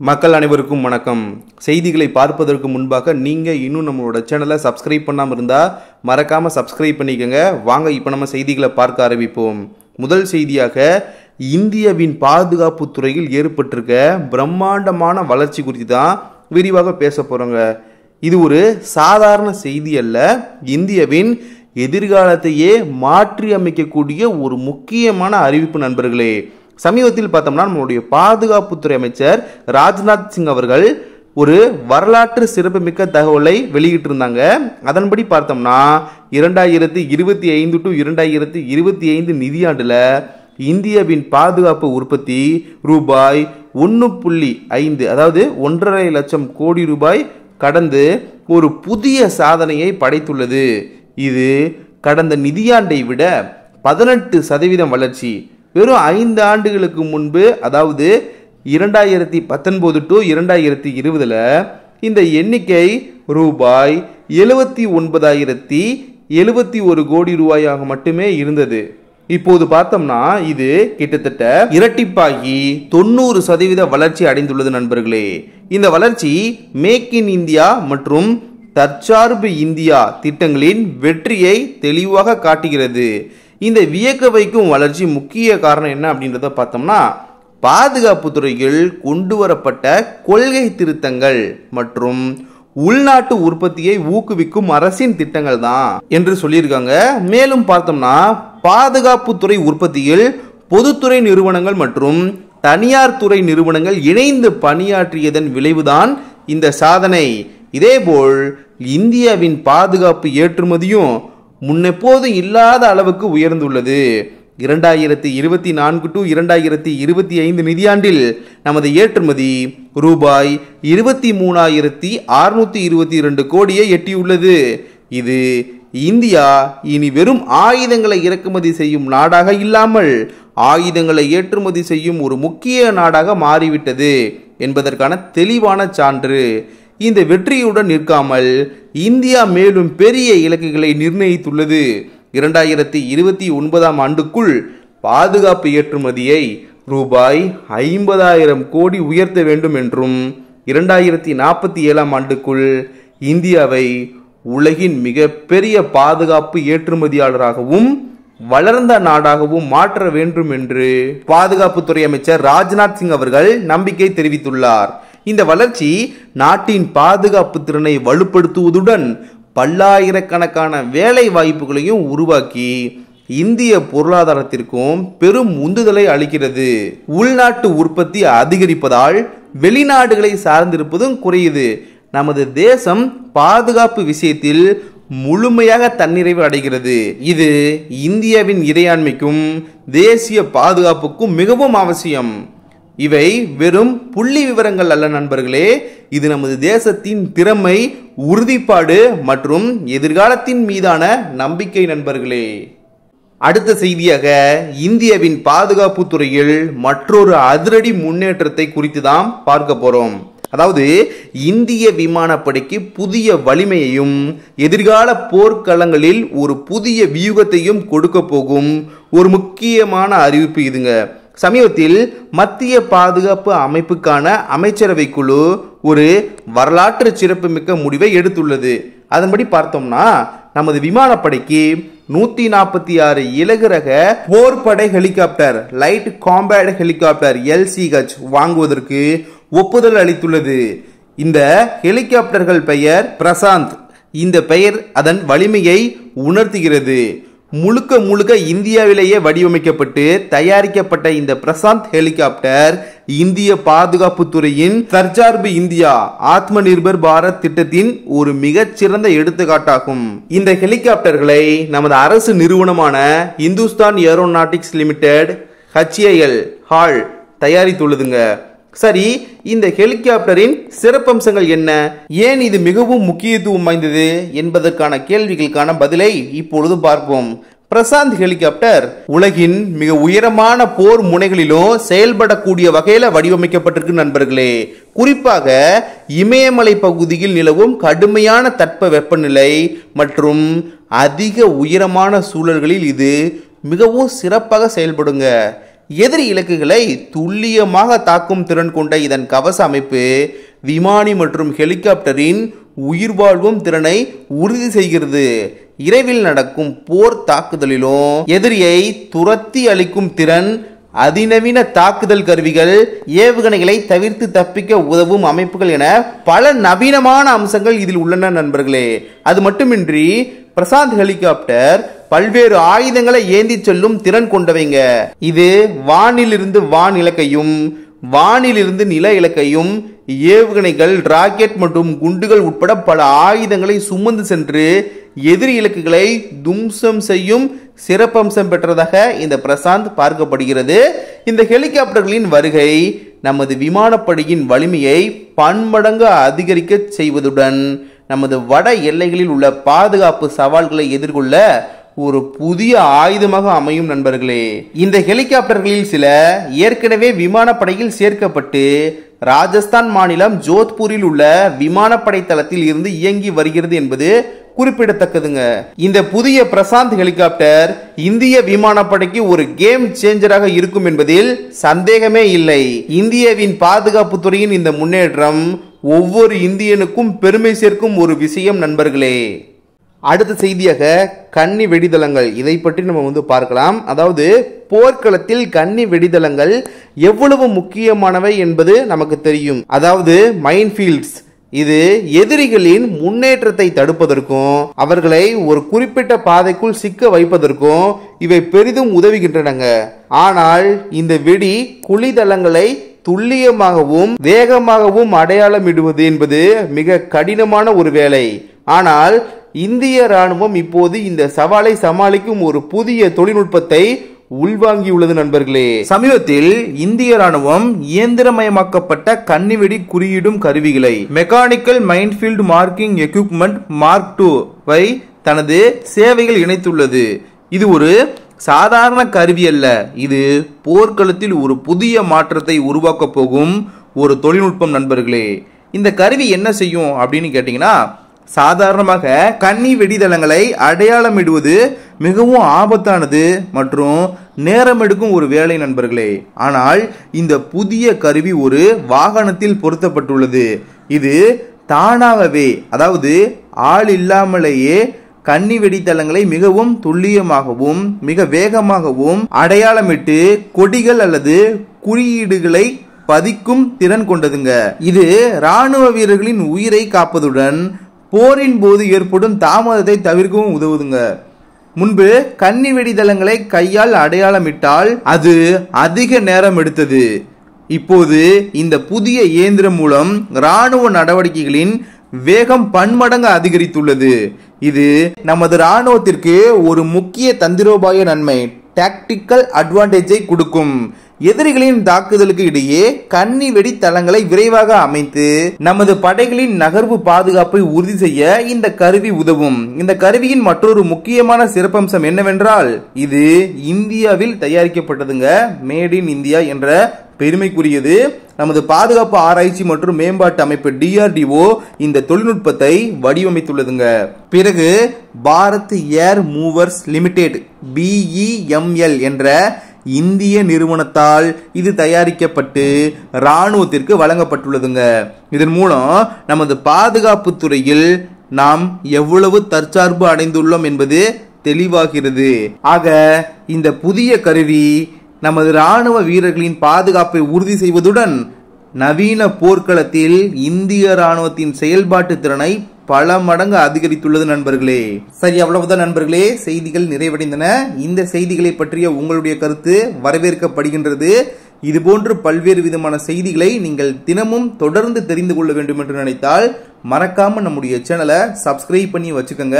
மக்கள் அனைவருக்கும் வணக்கம். செய்திகளை பார்ப்பதற்கு முன்பாக நீங்கள் இன்னும் நம்மளோட சேனலை சப்ஸ்கிரைப் பண்ணாமல் இருந்தால் மறக்காமல் சப்ஸ்கிரைப் பண்ணிக்கோங்க. வாங்க இப்போ நம்ம செய்திகளை பார்க்க ஆரம்பிப்போம். முதல் செய்தியாக இந்தியாவின் பாதுகாப்பு துறையில் ஏற்பட்டிருக்க பிரம்மாண்டமான வளர்ச்சி குறித்து தான் விரிவாக பேச போகிறோங்க. இது ஒரு சாதாரண செய்தி அல்ல, இந்தியாவின் எதிர்காலத்தையே மாற்றி அமைக்கக்கூடிய ஒரு முக்கியமான அறிவிப்பு நண்பர்களே. சமீபத்தில் பார்த்தோம்னா நம்மளுடைய பாதுகாப்புத்துறை அமைச்சர் ராஜ்நாத் சிங் அவர்கள் ஒரு வரலாற்று சிறப்புமிக்க தகவலை வெளியிட்டிருந்தாங்க. அதன்படி பார்த்தோம்னா 2025 to 2025 நிதியாண்டில் இந்தியாவின் பாதுகாப்பு உற்பத்தி ரூபாய் 1.5 அதாவது 1.5 லட்சம் கோடி ரூபாய் கடந்து ஒரு புதிய சாதனையை படைத்துள்ளது. இது கடந்த நிதியாண்டை விட 18% வளர்ச்சி. வெறும் 5 ஆண்டுகளுக்கு முன்பு, அதாவது 2019 to 2020 இந்த எண்ணிக்கை ரூபாய் 79,071 கோடி ரூபாயாக மட்டுமே இருந்தது. இப்போது பார்த்தோம்னா இது கிட்டத்தட்ட இரட்டிப்பாகி 90% வளர்ச்சி அடைந்துள்ளது நண்பர்களே. இந்த வளர்ச்சி மேக் இன் இந்தியா மற்றும் தற்சார்பு இந்தியா திட்டங்களின் வெற்றியை தெளிவாக காட்டுகிறது. இந்த வியக்க வைக்கும் வளர்ச்சி முக்கிய காரணம் என்ன அப்படின்றத பார்த்தோம்னா பாதுகாப்பு துறையில் கொண்டு வரப்பட்ட கொள்கை திருத்தங்கள் மற்றும் உள்நாட்டு உற்பத்தியை ஊக்குவிக்கும் அரசின் திட்டங்கள் தான் என்று சொல்லியிருக்காங்க. மேலும் பார்த்தோம்னா பாதுகாப்பு துறை உற்பத்தியில் பொதுத்துறை நிறுவனங்கள் மற்றும் தனியார் துறை நிறுவனங்கள் இணைந்து பணியாற்றியதன் விளைவுதான் இந்த சாதனை. இதேபோல் இந்தியாவின் பாதுகாப்பு ஏற்றுமதியும் முன்னெப்போதும் இல்லாத அளவுக்கு உயர்ந்துள்ளது. 2024 to 2025 நிதியாண்டில் நமது ஏற்றுமதி ரூபாய் 23,622 கோடியை எட்டியுள்ளது. இது இந்தியா இனி வெறும் ஆயுதங்களை இறக்குமதி செய்யும் நாடாக இல்லாமல் ஆயுதங்களை ஏற்றுமதி செய்யும் ஒரு முக்கிய நாடாக மாறிவிட்டது என்பதற்கான தெளிவான சான்று. இந்த வெற்றியுடன் நிற்காமல் இந்தியா மேலும் பெரிய இலக்குகளை நிர்ணயித்துள்ளது. 2029 ஆண்டுக்குள் பாதுகாப்பு ஏற்றுமதியை ரூபாய் 50,000 கோடி உயர்த்த வேண்டும் என்றும் 2047 ஆண்டுக்குள் இந்தியாவை உலகின் மிக பெரிய பாதுகாப்பு ஏற்றுமதியாளராகவும் வளர்ந்த நாடாகவும் மாற்ற வேண்டும் என்று பாதுகாப்புத்துறை அமைச்சர் ராஜ்நாத் சிங் அவர்கள் நம்பிக்கை தெரிவித்துள்ளார். இந்த வளர்ச்சி நாட்டின் பாதுகாப்பு திறனை வலுப்படுத்துவதுடன் பல்லாயிரக்கணக்கான வேலை வாய்ப்புகளையும் உருவாக்கி இந்திய பொருளாதாரத்திற்கும் பெரும் உந்துதலை அளிக்கிறது. உள்நாட்டு உற்பத்தி அதிகரிப்பதால் வெளிநாடுகளை சார்ந்திருப்பதும் குறையுது. நமது தேசம் பாதுகாப்பு விஷயத்தில் முழுமையாக தன்னிறைவு அடைகிறது. இது இந்தியாவின் இறையாண்மைக்கும் தேசிய பாதுகாப்புக்கும் மிகவும் அவசியம். இவை வெறும் புள்ளி விவரங்கள் அல்ல நண்பர்களே, இது நமது தேசத்தின் திறமை, உறுதிப்பாடு மற்றும் எதிர்காலத்தின் மீதான நம்பிக்கை நண்பர்களே. அடுத்த செய்தியாக இந்தியாவின் பாதுகாப்பு துறையில் மற்றொரு அதிரடி முன்னேற்றத்தை குறித்து தான் பார்க்க போறோம். அதாவது இந்திய விமானப்படைக்கு புதிய வலிமையையும் எதிர்கால போர்க்களங்களில் ஒரு புதிய வியூகத்தையும் கொடுக்க போகும் ஒரு முக்கியமான அறிவிப்பு இதுங்க. சமீபத்தில் மத்திய பாதுகாப்பு அமைப்புக்கான அமைச்சரவை குழு ஒரு வரலாற்று சிறப்புமிக்க முடிவை எடுத்துள்ளது. அதன்படி பார்த்தோம்னா நமது விமானப்படைக்கு 146 இலகு ரக போர்படை helicopter light combat helicopter LCH வாங்குவதற்கு ஒப்புதல் அளித்துள்ளது. இந்த ஹெலிகாப்டர்கள் பெயர் பிரசாந்த். இந்த பெயர் அதன் வலிமையை உணர்த்துகிறது. முழுக்க இந்தியாவிலேயே வடிவமைக்கப்பட்டு தயாரிக்கப்பட்ட இந்த பிரசாந்த் ஹெலிகாப்டர் இந்திய பாதுகாப்பு துறையின் தற்சார்பு இந்தியா ஆத்ம நிர்பர் பாரத் திட்டத்தின் ஒரு மிகச்சிறந்த எடுத்துக்காட்டாகும். இந்த ஹெலிகாப்டர்களை நமது அரசு நிறுவனமான இந்துஸ்தான் ஏரோநாட்டிக்ஸ் லிமிடெட் HAL தயாரித்துள்ளதுங்க. சரி, இந்த ஹெலிகாப்டரின் சிறப்பம்சங்கள் என்ன, ஏன் இது மிகவும் முக்கியத்துவம் வாய்ந்தது என்பதற்கான கேள்விகளுக்கான பதிலை இப்பொழுது பார்ப்போம். பிரசாந்த் ஹெலிகாப்டர் உலகின் மிக உயரமான போர் முனைகளிலும் செயல்படக்கூடிய வகையில வடிவமைக்கப்பட்டிருக்கு நண்பர்களே. குறிப்பாக இமயமலை பகுதியில் நிலவும் கடுமையான தட்ப வெப்பநிலை மற்றும் அதிக உயரமான சூழல்களில் இது மிகவும் சிறப்பாக செயல்படுங்க. எதிரி இலக்குகளை துல்லியமாக தாக்கும் திறன் கொண்ட இதன் கவச அமைப்பு விமானி மற்றும் ஹெலிகாப்டரின் உயிர்வாழ்வும் திறனை உறுதி செய்கிறது. இரவில் நடக்கும் போர் தாக்குதலிலும் எதிரியை துரத்தி அளிக்கும் திறன், அதிநவீன தாக்குதல் கருவிகள், ஏவுகணைகளை தவிர்த்து தப்பிக்க உதவும் அமைப்புகள் என பல நவீனமான அம்சங்கள் இதில் உள்ளன நண்பர்களே. அது மட்டுமின்றி பிரசாந்த் ஹெலிகாப்டர் பல்வேறு ஆயுதங்களை ஏந்தி செல்லும் திறன் கொண்டவைங்க. இது வானிலிருந்து வான் இலக்கையும் வானிலிருந்து நில இலக்கையும் ஏவுகணைகள், ராக்கெட் மற்றும் குண்டுகள் உட்பட பல ஆயுதங்களை சுமந்து சென்று எதிரி இலக்குகளை தும்சம் செய்யும் சிறப்பம்சம் பெற்றதாக இந்த பிரசாந்த் பார்க்கப்படுகிறது. இந்த ஹெலிகாப்டர்களின் வருகை நமது விமானப்படையின் வலிமையை பன்மடங்கு அதிகரிக்க செய்வதுடன் நமது வட எல்லைகளில் உள்ள பாதுகாப்பு சவால்களை எதிர்கொள்ள ஒரு புதிய ஆயுதமாக அமையும் நண்பர்களே. இந்த ஹெலிகாப்டர்களில் சில ஏற்கனவே விமானப்படையில் சேர்க்கப்பட்டு ராஜஸ்தான் மாநிலம் ஜோத்பூரில் உள்ள விமானப்படை தளத்தில் இருந்து இயங்கி வருகிறது என்பது குறிப்பிடத்தக்கதுங்க. இந்த புதிய பிரசாந்த் ஹெலிகாப்டர் இந்திய விமானப்படைக்கு ஒரு கேம் சேஞ்சராக இருக்கும் என்பதில் சந்தேகமே இல்லை. இந்தியாவின் பாதுகாப்பு துறையின் இந்த முன்னேற்றம் ஒவ்வொரு இந்தியனுக்கும் பெருமை சேர்க்கும் ஒரு விஷயம் நண்பர்களே. அடுத்த செய்தியாக கன்னி வெடிதளங்கள், இதை பற்றி நம்ம பார்க்கலாம். அதாவது போர்க்களத்தில் கன்னி வெடிதளங்கள் எவ்வளவு முக்கியமானவை என்பது நமக்கு தெரியும். அதாவது மைன்ஃபீல்ட்ஸ், இது எதிரிகளின் முன்னேற்றத்தை தடுப்பதற்கும் அவர்களை ஒரு குறிப்பிட்ட பாதைக்குள் சிக்க வைப்பதற்கும் இவை பெரிதும் உதவுகின்றன. ஆனால் இந்த வெடி குழிதளங்களை துல்லியமாகவும் வேகமாகவும் அடையாளமிடுவது என்பது மிக கடினமான ஒரு வேலை. ஆனால் இந்திய ராணுவம் இப்போது இந்த சவாலை சமாளிக்கும் ஒரு புதிய தொழில்நுட்பத்தை உள்வாங்கியுள்ளது நண்பர்களே. சமீபத்தில் இந்திய ராணுவம் இயந்திரமயமாக்கப்பட்ட கன்னிவெடி குறியிடும் கருவிகளை மெக்கானிக்கல் மைன்ஃபீல்ட் மார்க்கிங் எக்யூப்மெண்ட் மார்க் 2 தனது சேவைகள் இணைத்துள்ளது. இது ஒரு சாதாரண கருவி அல்ல, இது போர்க்களத்தில் ஒரு புதிய மாற்றத்தை உருவாக்க போகும் ஒரு தொழில்நுட்பம் நண்பர்களே. இந்த கருவி என்ன செய்யும் அப்படின்னு கேட்டீங்கன்னா, சாதாரணமாக கன்னி வெடிதளங்களை அடையாளமிடுவது மிகவும் ஆபத்தானது மற்றும் நேரம் எடுக்கும் ஒரு வேலை நண்பர்களே. ஆனால் இந்த புதிய கருவி ஒரு வாகனத்தில் பொருத்தப்பட்டுள்ளது. இது தானாகவே, அதாவது ஆள் இல்லாமலேயே கன்னி வெடித்தளங்களை மிகவும் துல்லியமாகவும் மிக வேகமாகவும் அடையாளமிட்டு கொடிகள் அல்லது குறியீடுகளை பதிக்கும் திறன் கொண்டதுங்க. இது ராணுவ வீரர்களின் உயிரை காப்பதுடன் போரின் போது ஏற்படும் தாமதத்தை தவிர்க்கவும் உதவுதுங்க. முன்பு கன்னி வெடிதளங்களை கையால் அடையாளமிட்டால் அது அதிக நேரம் எடுத்தது. இப்போது இந்த புதிய இயந்திரம் மூலம் ராணுவ நடவடிக்கைகளின் வேகம் பன்மடங்கு அதிகரித்துள்ளது. இது நமது ராணுவத்திற்கு ஒரு முக்கிய தந்திரோபாய நன்மை, டாக்டிக்கல் அட்வான்டேஜை கொடுக்கும். எதிரிகளின் தாக்குதலுக்கு இடையே கன்னி வெடி தளங்களை விரைவாக அமைத்து நமது படைகளின் நகர்வு பாதுகாப்பை உறுதி செய்ய இந்த கருவி உதவும். இந்த கருவியின் மற்றொரு முக்கியமான சிறப்பம்சம் என்னவென்றால், இது இந்தியாவில் தயாரிக்கப்பட்டதுங்க. மேட் இன் இந்தியா என்ற பெருமைக்குரியது. நமது பாதுகாப்பு ஆராய்ச்சி மற்றும் மேம்பாட்டு அமைப்பு DRDO இந்த தொழில்நுட்பத்தை வடிவமைத்துள்ளதுங்க. பிறகு பாரத் ஏர் மூவர்ஸ் லிமிடெட் BEML என்ற இந்திய நிறுவனத்தால் இது தயாரிக்கப்பட்டு ராணுவத்திற்கு வழங்கப்பட்டுள்ளதுங்க. இதன் மூலம் நமது பாதுகாப்பு துறையில் நாம் எவ்வளவு தற்சார்பு அடைந்துள்ளோம் என்பது தெளிவாகிறது. ஆக இந்த புதிய கருவி நமது ராணுவ வீரர்களின் பாதுகாப்பை உறுதி செய்வதுடன் நவீன போர்க்களத்தில் இந்திய ராணுவத்தின் செயல்பாட்டு திறனை பல மடங்கு அதிகரித்துள்ளது நண்பர்களே. சரி, அவ்வளவுதான் நண்பர்களே, செய்திகள் நிறைவடைந்தன. இந்த செய்திகளை பற்றிய உங்களுடைய கருத்து வரவேற்கப்படுகின்றது. இதுபோன்று பல்வேறு விதமான செய்திகளை நீங்கள் தினமும் தொடர்ந்து தெரிந்து கொள்ள வேண்டும் என்று நினைத்தால் மறக்காம நம்முடைய சேனலை சப்ஸ்கிரைப் பண்ணி வச்சுக்கோங்க.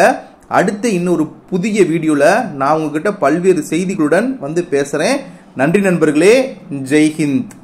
அடுத்த இன்னொரு புதிய வீடியோல நான் உங்ககிட்ட பல்வேறு செய்திகளுடன் வந்து பேசுறேன். நன்றி நண்பர்களே. ஜெய் ஹிந்த்.